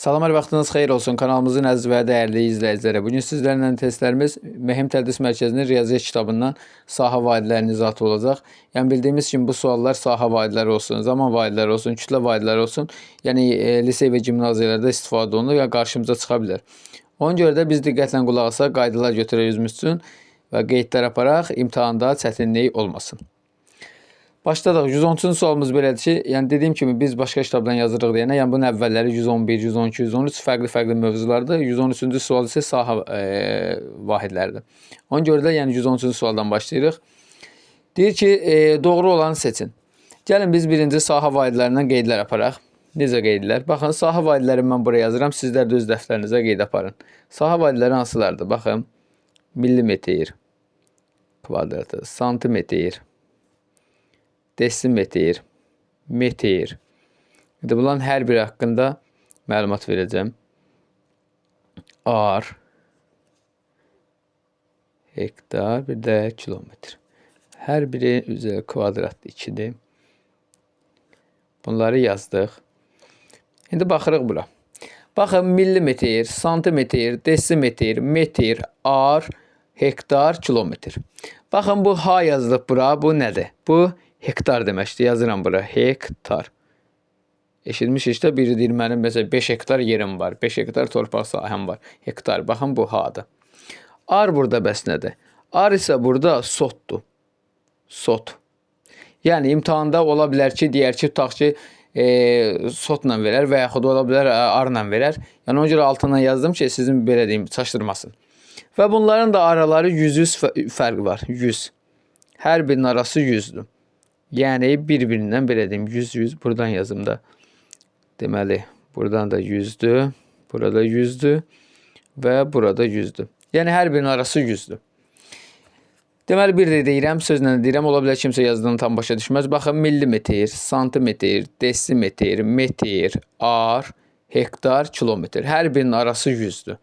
Salamlar, vaxtınız xeyir olsun. Kanalımızın əziz və dəyərli izləyiciləri. Bugün sizlərlə testlərimiz Məhim Tədris Mərkəzinin riyaziyyat kitabından sahə vahidlərinin izahatı olacaq. Yəni bildiyimiz kimi bu suallar sahə vahidləri olsun, zaman vahidləri olsun, kütlə vahidləri olsun. Yəni lisey və gimnaziyalarda istifadə olunur və qarşımıza çıxa bilər. Ona görə də biz diqqətlə qulaq asaq, qaydalar götürək özümüz üçün və qeydlər aparaq, imtahanda çətinlik olmasın. Başladıq. 113-cü sualımız belədir ki, yəni dediyim kimi biz başqa kitabdan yazırıq deyənə, yəni bunun əvvəlləri 111, 112, 113 fərqli mövzulardır. 113-cü sual isə sahə vahidləridir. Ona görə də yəni 113-cü sualdan başlayırıq. Deyir ki, doğru olanı seçin. Gəlin biz birinci sahə vahidlərindən qeydlər aparaq. Necə qeydlər? Baxın, sahə vahidlərini mən buraya yazıram. Sizlər də öz dəftərinizə qeyd aparın. Sahə vahidləri hansılardır? Baxın, millimetr kvadratı, santimetr, desimetr, metr. Bunların hər biri haqqında məlumat verəcəm. Ar, hektar, bir də kilometr. Hər biri üzrə kvadratdır, 2-dir. Bunları yazdıq. İndi baxırıq bura. Baxın, millimetr, santimetr, desimetr, metr, ar, hektar, kilometr. Baxın, bu ha yazdıq bura. Bu nədir? Bu hektar deməkdir. Yazıram bura. Hektar. Eşitmişik də biri deyir, mənim məsələn 5 hektar yerim var. 5 hektar torpaq sahəm var. Hektar. Baxın, bu ha-dır. Ar burada bəs nədir? Ar isə burada sotdur. Sot. Yəni imtahanda ola bilər ki, deyər ki, tutaq ki, sotla verər və yaxud ola bilər arla verər. Yəni ona görə altından yazdım ki, sizin belə deyim, çaşdırmasın. Və bunların da araları 100 fərq var. 100. Hər birinin arası 100-dür. Yəni bir-birindən belə deyim, 100 buradan yazım da. Deməli, buradan da 100-dür, burada 100-dür və burada 100-dür. Yəni hər birinin arası 100-dür. Deməli, bir də deyirəm, sözlə deyirəm, ola bilər kimsə yazdığını tam başa düşməz. Baxın, millimetr, santimetr, desimetr, metr, ar, hektar, kilometr. Hər birinin arası 100-dür.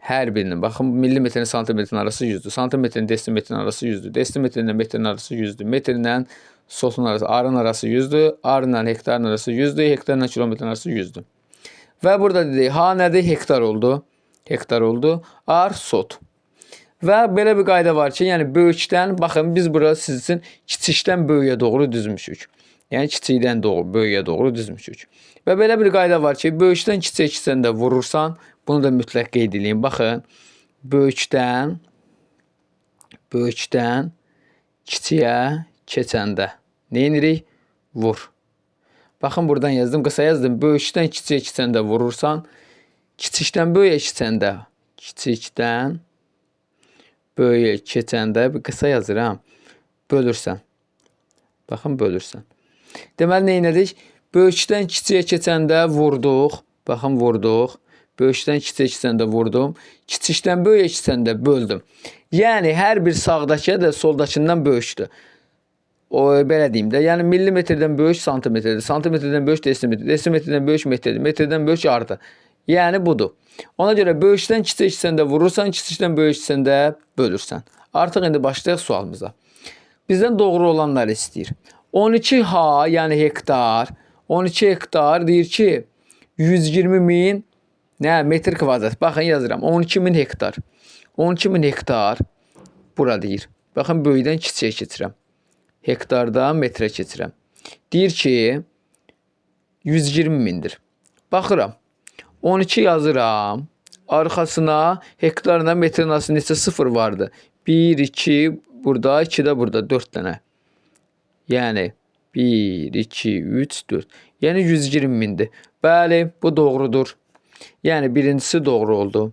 Hər birinin, baxın, millimetrin, santimetrin arası 100-dür. Santimetrin, desimetrin arası 100-dür. Desimetrin, metrin arası 100-dür. Metrinlə sotun arası, arın arası 100-dür. Arınla hektarın arası 100-dür. Hektarla kilometrin arası 100-dür. Və burada dedik, ha nədir? Hektar oldu. Hektar oldu. Ar, sot. Və belə bir qayda var ki, yəni böyükdən, baxın, biz bura siz üçün kiçikdən böyüyə doğru düzmüşük. Yəni kiçikdən böyüyə doğru düzmüşük. Və belə bir qayda var ki, böyükdən kiçiyə keçəndə vurursan, bunu da mütləq qeyd edin. Baxın, böyükdən kiçiyə keçəndə nə edirik? Vur. Baxın, buradan yazdım, qısa yazdım. Böyükdən kiçiyə keçəndə vurursan, kiçikdən böyüyə keçəndə, kiçikdən böyüyə keçəndə, bir qısa yazıram, bölürsən. Baxın, bölürsən. Deməli, nə edirik? Böyükdən kiçiyə keçəndə vurduq. Baxın, vurduq. Böyükdən kiçiyə keçəndə vurdum. Kiçikdən böyüyə keçəndə böldüm. Yəni, hər bir sağdakı da soldakından böyükdür. O, belə deyim də, yəni millimetrdən böyük santimetrdir. Santimetrdən böyük desimetrdir. Desimetrdən böyük metrdir. Metrdən böyük ardır. Yəni, budur. Ona görə böyükdən kiçiyə keçəndə vurursan, kiçikdən böyük keçəndə bölürsən. Artıq indi başlayaq sualımıza. Bizdən doğru olanları istəyir. 12 ha, yəni hektar. 12 hektar deyir ki, 120.000 metr kvadrat. Baxın, yazıram. 12.000 hektar. 12.000 hektar bura deyir. Baxın, böyükdən kiçiyə keçirəm. Hektardan metrə keçirəm. Deyir ki, 120.000-dir. Baxıram. 12 yazıram. Arxasına hektarla metrin arasında neçə sıfır vardı? 1, 2, burada, 2 də burada, 4 dənə. Yəni, 1, 2, 3, 4. Yəni, 120.000-dir. Bəli, bu doğrudur. Yəni, birincisi doğru oldu.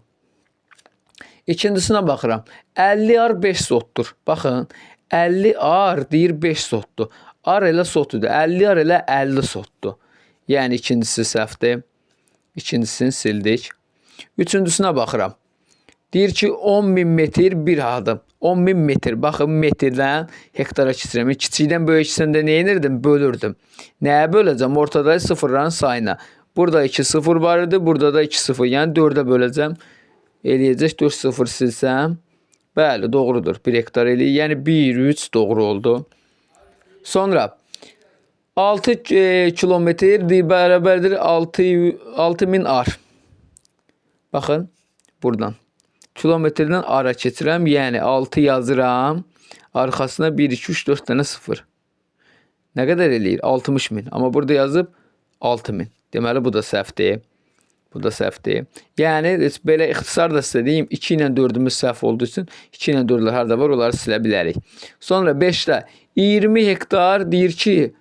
İkincisinə baxıram. 50 ar 5 sotdur. Baxın, 50 ar deyir 5 sotdur. Ar elə sotudur. 50 ar elə 50 sotdur. Yəni, ikincisi səhvdir. İkincisini sildik. Üçüncüsünə baxıram. Deyir ki, 10.000 metr bir adım. 10.000 metr. Baxın, metrdən hektara keçirəm. Kiçikdən böyük keçəndə nə edirdim? Bölürdüm. Nəyə böləcəm? Ortada sıfırların sayına. Burada 2 sıfır var idi. Burada da 2 sıfır. Yəni 4-ə böləcəm. Eləyəcək 4 sıfır silsəm. Bəli, doğrudur. 1 hektar eləyir. Yəni 1, 3 doğru oldu. Sonra 6 kilometr bərabərdir 6000 ar. Baxın, buradan. Kilometrdən ara keçirəm, yəni 6 yazıram. Arxasına 1, 2, 3, 4 dənə 0. Nə qədər eləyir? 60.000. Amma burada yazıb 6.000. Deməli, bu da səhvdir. Bu da səhvdir. Yəni, belə ixtisar da sizə deyim, 2 ilə 4-ümüz səhv olduğu üçün 2 ilə 4-lər harada var, onları silə bilərik. Sonra 5-də 20 hektar deyir ki,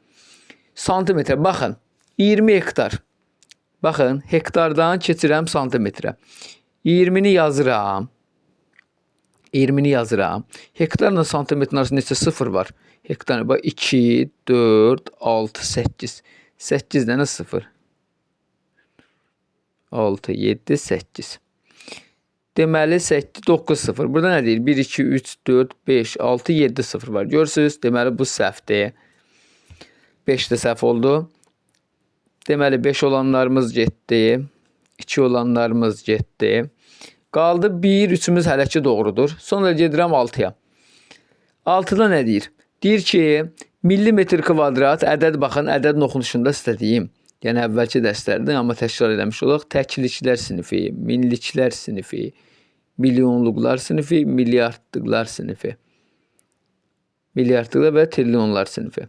santimetrə. Baxın, 20 hektar. Baxın, hektardan keçirəm santimetrə. 20-ni yazıram. 20-ni yazıram. Hektarla santimetrin arasında neçə 0 var? Hektar, bax, 2, 4, 6, 8. 8 dənə 0. 6, 7, 8. Deməli, 8, 9, 0. Burada nə deyir? 1, 2, 3, 4, 5, 6, 7, 0 var. Görürsünüz? Deməli, bu səhvdir. 5 də səhv oldu. Deməli, 5 olanlarımız getdi. 2 olanlarımız getdi. Qaldı 1, 3-ümüz hələ ki doğrudur. Sonra gedirəm 6-ya. 6-da nə deyir? Deyir ki, millimetr kvadrat ədəd, baxın, ədədin oxunuşunda sizə deyim. Yəni, əvvəlki dərslərdə, amma təkrar eləmiş olaq, təkliklər sinifi, minliklər sinifi, milyonluqlar sinifi, milyardlıqlar sinifi, milyardlıqlar və trilyonlar sinifi.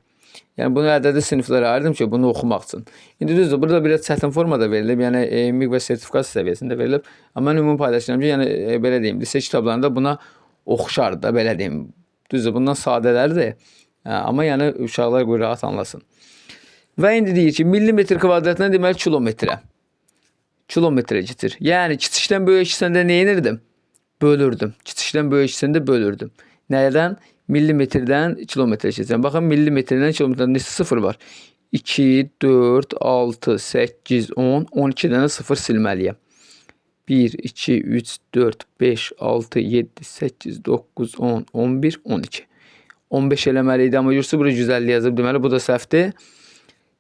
Yəni, bunu ədədi siniflərə ayırdım ki, bunu oxumaq üçün. İndi düzdür, burada biraz çətin formada verilib, yəni MİQ və sertifikat səviyyəsində verilib. Amma mən ümumi paylaşıram ki, yəni, belə deyim, lise kitablarında buna oxşar da, belə deyim. Düzdür, bundan sadələrdir, amma yəni uşaqlar rahat anlasın. Və indi deyir ki, millimetr kvadratına deməli kilometrə. Kilometrə getir. Yəni, kiçikdən böyük hissəndə nə edirdim? Bölürdüm. Kiçikdən böyük hissəndə bölürdüm. Nədən? Millimetrdən kilometrə keçirəm. Baxın, millimetrdən kilometrdən neçə 0 var? 2, 4, 6, 8, 10, 12 dənə 0 silməliyəm. 1, 2, 3, 4, 5, 6, 7, 8, 9, 10, 11, 12. 15 eləməli idi, amma görürsünüz, burada 150 yazıb. Deməli, bu da səhvdir.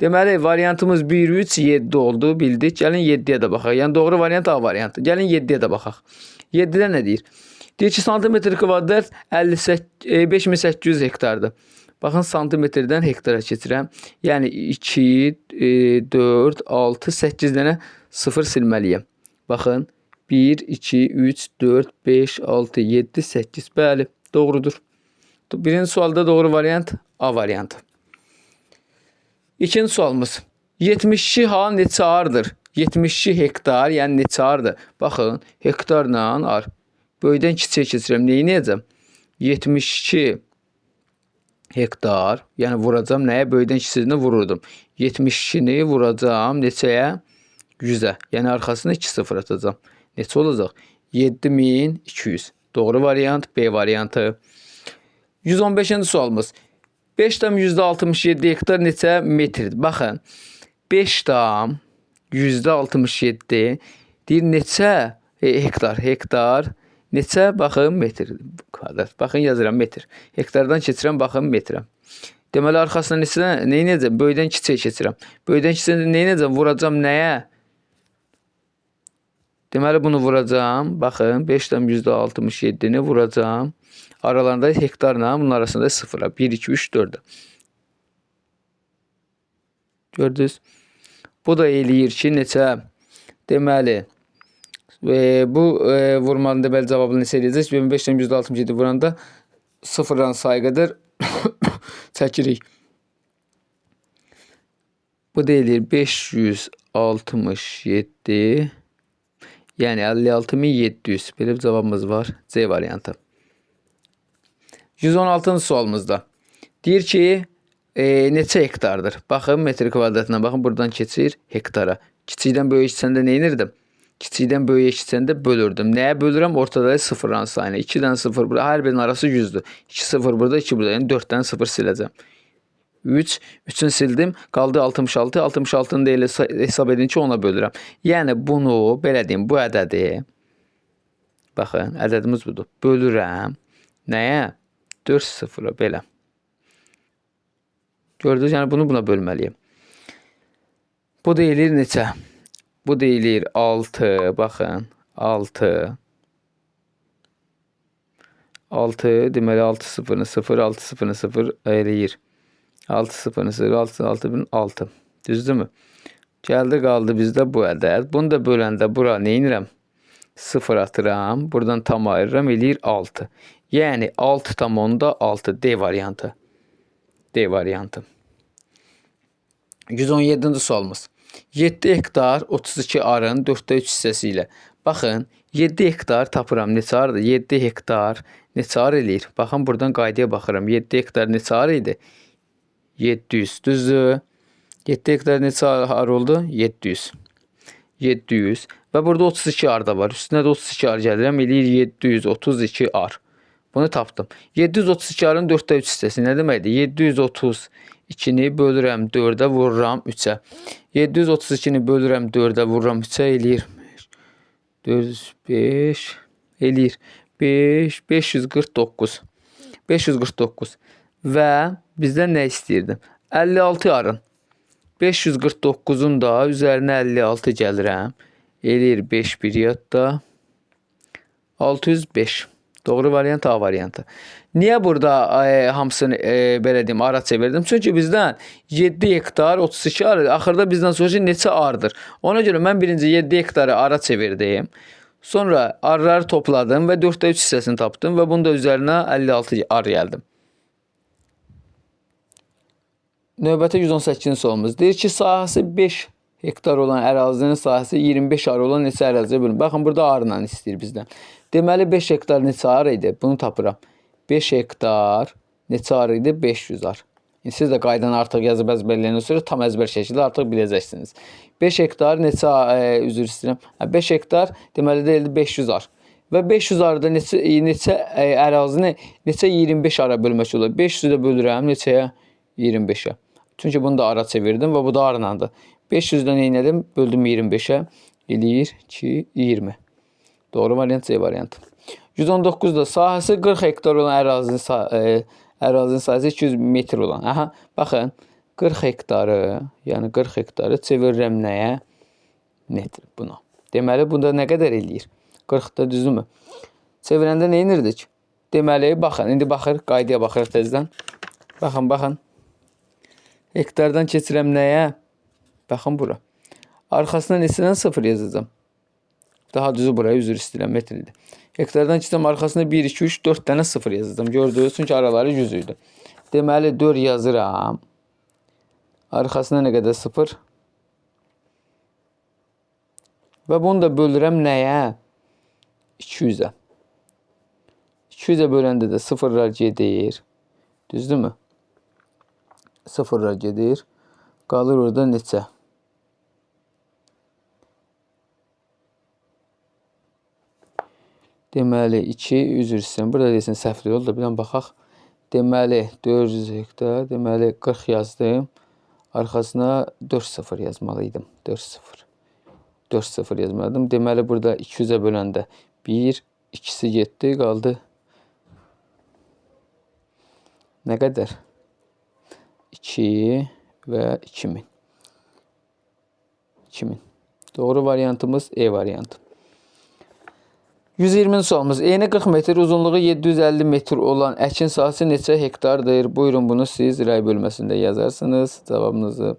Deməli, variantımız 1, 3, 7 oldu, bildik. Gəlin 7-yə də baxaq. Yəni, doğru variant A variantı. Gəlin 7-yə də baxaq. 7-də nə deyir? Deyir ki, santimetr kvadrat 5800 hektardır. Baxın, santimetrdən hektara keçirəm. Yəni, 2, 4, 6, 8 dənə 0 silməliyəm. Baxın, 1, 2, 3, 4, 5, 6, 7, 8. Bəli, doğrudur. Birinci sualda doğru variant A variantı. İkinci sualımız. 72 ha neçə ardır? 72 hektar, yəni neçə ardır? Baxın, hektarla ar. Böyüdən kiçiyə keçirəm. Neyi necəm? 72 hektar, yəni vuracam nəyə? Böyüdən kiçiyini vururdum. 72-ni vuracam neçəyə? 100-ə. Yəni arxasına 2 0 atacam. Neçə olacaq? 7200. Doğru variant B variantı. 115-ci sualımız. 5,67 hektar neçə metrdir? Baxın, 5,67 deyir neçə hektar? Hektar neçə? Baxın, metr kvadrat. Baxın, yazıram metr. Hektardan keçirəm, baxın, metrə. Deməli, arxasına neyi necəm? Böyüdən kiçiyə keçirəm. Böyüdən kiçiyə neyi necəm? Vuracam nəyə? Deməli, bunu vuracam. Baxın, 5,67-ni vuracam. Aralarında hektarla bunun arasında 0'a. 1, 2, 3, 4'a. Gördünüz. Bu da eləyir ki, neçə? Deməli, bu vurmanın deməli cavabını neçə eləyəcək? 5,67 vuranda 0'dan sayı qədər çəkirik. Bu da eləyir 567, yəni 56.700. Belə bir cavabımız var. C variantı. 116-cı sualımızda. Deyir ki, neçə hektardır? Baxın, metr kvadratına baxın, buradan keçir hektara. Kiçikdən böyük hissəndə nə edirdim? Kiçikdən böyük hissəndə bölürdüm. Nəyə bölürəm? Ortada 0'ın sayına. 2 dənə 0 burada. Hər birinin arası 100'dür. 2 0 burada, 2 burada. Yəni 4 dənə 0 siləcəm. 3, 3'ünü sildim. Qaldı 66. 66'nı da elə hesab edin ki, ona bölürəm. Yəni bunu, belə deyim, bu ədədi, baxın, ədədimiz budur. Bölürəm. Nəyə? 4 0'a belə. Gördünüz, yəni bunu buna bölməliyim. Bu da eləyir neçə? Bu da eləyir 6, baxın, 6. 6, deməli 6 0'ını 0, 6 0'ını 0 eləyir. 6 0'ını 0, 6 6 bin 6. Düzdürmü? Gəldi qaldı bizdə bu ədəd. Bunu da böləndə bura nə edirəm? 0 atıram. Buradan tam ayırıram. Eləyir 6. Yəni 6,6 D variantı. D variantı. 117-ci sualımız. 7 hektar 32 arın 4də 3 hissəsi ilə. Baxın, 7 hektar tapıram. Neçə arıdır? 7 hektar neçə ar eləyir? Baxın, buradan qaydaya baxıram. 7 hektar neçə ar idi? 700. Düzdür. 7 hektar neçə ar oldu? 700. 700. Və burada 32 ar da var. Üstünə də 32 ar gəlirəm. Eləyir 732 ar. Bunu tapdım. 732 arın 4də 3 hissəsi nə deməkdir? 732-ni bölürəm 4-ə, vururam 3-ə. 732-ni bölürəm 4-ə, vururam 3-ə, eləyir 4, 5, eləyir 5, 549. 549. Və bizdən nə istəyirdim? 56 arın. 549-un da üzərinə 56 gəlirəm. Eləyir 5 bir yadda. 605. Doğru variant A variantı. Niyə burada hamısını belə deyim, ara çevirdim? Çünki bizdən 7 hektar 32 ar. Axırda bizdən soruşur neçə ardır. Ona görə mən birinci 7 hektarı ara çevirdim. Sonra arları topladım və 4də 3 hissəsini tapdım və bunu da üzərinə 56 ar gəldim. Növbəti 118-ci sualımız. Deyir ki, sahəsi 5 hektar olan ərazinin sahəsi 25 ar olan neçə əraziyə bölünür? Baxın, burada arla istəyir bizdən. Deməli, 5 hektar neçə ar idi? Bunu tapıram. 5 hektar neçə ar idi? 500 ar. Siz də qaydanı artıq yazıb əzbərləyəndən sonra tam əzbər şəkildə artıq biləcəksiniz. 5 hektar neçə, üzr istəyirəm. 5 hektar deməli deyildi 500 ar. Və 500 arda neçə ərazini neçə 25 ara bölmək olur? 500-ü də bölürəm neçəyə? 25-ə. Çünki bunu da ara çevirdim və bu da arlandı. 500-dən neynədim? Böldüm 25-ə. Eləyir ki, 20. Doğru variant C variantı. 119-da sahəsi 40 hektar olan ərazinin sahəsi 200 metr olan. Aha, baxın, 40 hektarı, yəni 40 hektarı çevirirəm nəyə? Metr buna. Deməli, bunda nə qədər eləyir? 40-da düzdürmü? Çevirəndə nə inirdik? Deməli, baxın, indi baxır, qaydaya baxırıq tezdən. Baxın, baxın. Hektardan keçirəm nəyə? Baxın bura. Arxasına neçədən 0 yazacağım? Daha düzü buraya üzr istəyirəm, metrdir. Hektardan keçirəm arxasına 1, 2, 3, 4 dənə 0 yazacağım. Gördünüz, çünki araları 100 idi. Deməli, 4 yazıram. Arxasına nə qədər 0? Və bunu da bölürəm nəyə? 200-ə. 200-ə böləndə də 0'lar gedir. Düzdürmü? 0'lar gedir. Qalır orada neçə? Deməli, 2, üzr istəyirəm. Burada desin, səhvli oldu. Bir dənə baxaq. Deməli, 400 hektar. Deməli, 40 yazdım. Arxasına 4-0 yazmalıydım. 4-0. 4-0 yazmalıydım. Deməli, burada 200'ə böləndə 1, 2'si getdi, qaldı. Nə qədər? 2 və 2000. 2000. Doğru variantımız E variantı. 120 sualımız. Eni 40 metr, uzunluğu 750 metr olan əkin sahəsi neçə hektardır? Buyurun, bunu siz rəy bölməsində yazarsınız cavabınızı.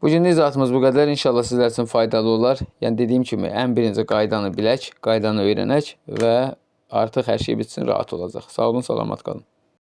Bugün izahatımız bu qədər. İnşallah sizlər üçün faydalı olar. Yəni dediyim kimi, ən birinci qaydanı bilək, qaydanı öyrənək və artıq hər şey bitsin, rahat olacaq. Sağ olun, salamat qalın.